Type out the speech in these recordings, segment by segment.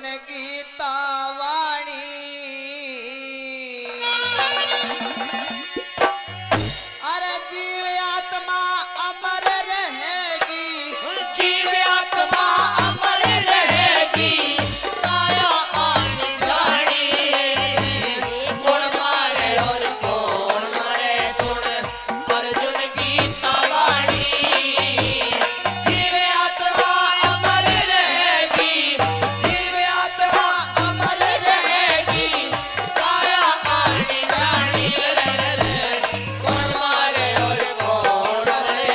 अर्जुन गीता वाणी अरे जीव आत्मा अमर रहेगी, जीव आत्मा अमर रहेगी, काया आनी जानी रे कौन मारे और कौन मरे सुन अर्जुन गीता वाणी। जीव आत्मा अमर रहेगी, जीव आत्मा अमर रहेगी, काया आनी जानी रे कौन मारे और कौन मरे।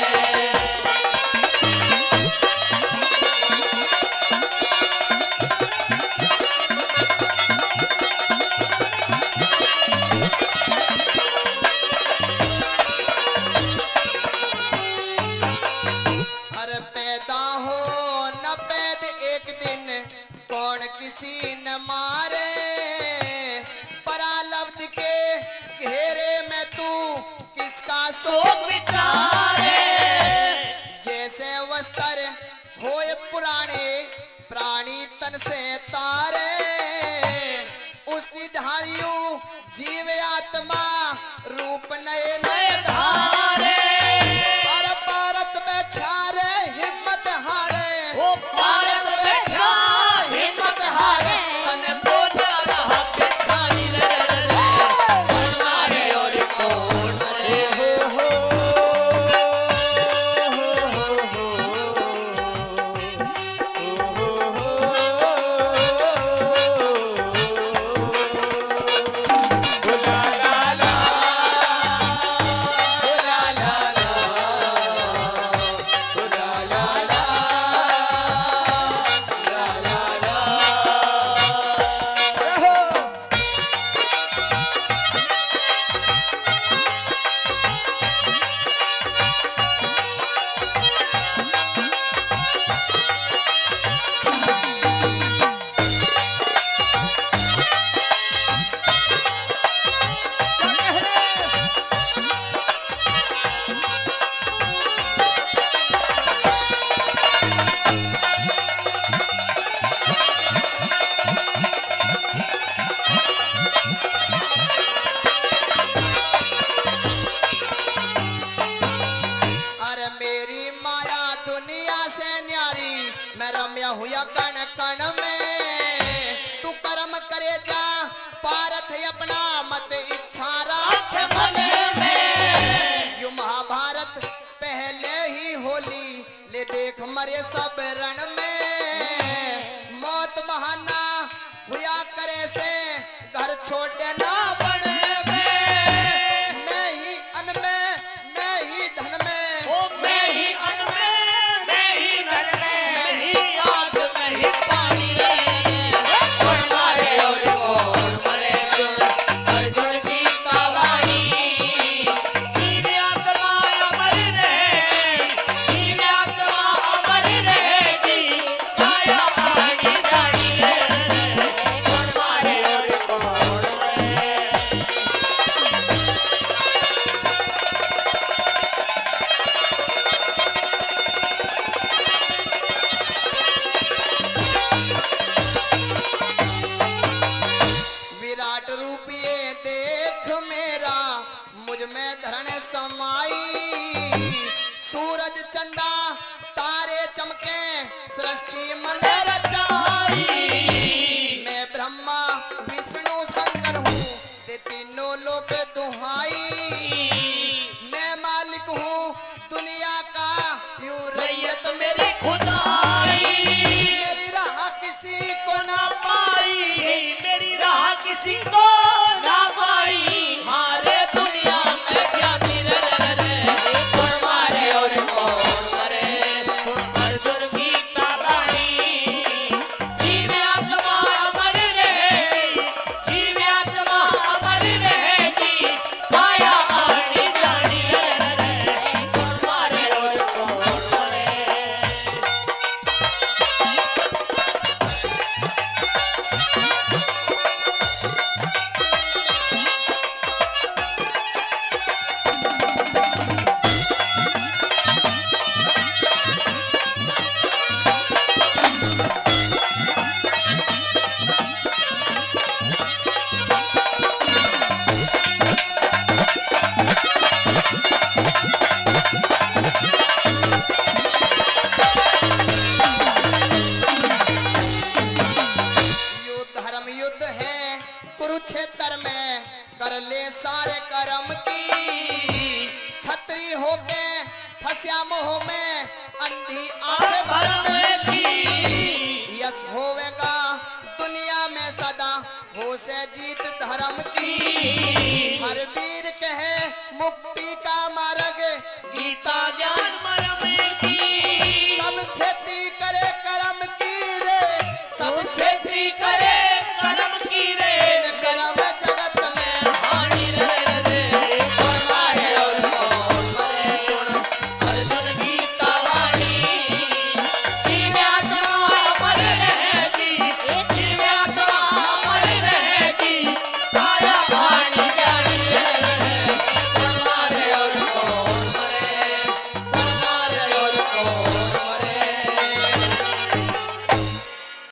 अरे पैदा हो न पैद एक दिन कौन किसी न मारे, परालब्ध के घेरे में तू किसका शोक विचारे। जैसे वस्त्र होए पुराने प्राणी तन से तारे, उसी ढालियों जीव आत्मा रूप नए नए धारे। पर भारत बैठा रे हिम्मत हारे, भारत बैठा हिम्मत हारे, तन बोला रहा पिछाड़ी रे कौन मारे और कौन मरे। अरे मेरी माया दुनिया से न्यारी, मैं रम्या हुआ कण कण में, तू कर्म करे जा पारथ अपना मत इच्छा राख मन में। यू महाभारत पहले ही होली ले देख मरे सब रण में, मौत बहाना हुआ करे से घर छोड़े ना बने में। मैं ही अन में, मैं ही धन में, मैं ही अन में, मैं ही धन में, मैं ही आग में ही पानी रे कौन मारे और कौन मरे अर्जुन गीता वाणी। जीव आत्मा अमर रहेगी, जीव आत्मा अमर रहेगी, काया आनी जानी रे कौन मारे और कौन मरे। विराट रूप ये देख मेरा मुझ में धरण समाई, सूरज चंदा तारे चमके सृष्टि मन रचाई। मैं ब्रह्मा विष्णु शंकर हूँ ते तीनों लोक दुहाई, मैं मालिक हूँ दुनिया का यूं रैयत मेरी खुदाई। मेरी राह किसी को ना पाई, मेरी राह किसी को ना पाई, मारे दुनिया में ज्ञानी रे कौन मारे और कौन मरे। अर्जुन गीता वाणी। जीव आत्मा अमर रहेगी, जीव आत्मा अमर रहेगी, काया आनी जानी रे कौन मारे और कौन मरे। मुक्ति का मार्ग गीता ज्ञान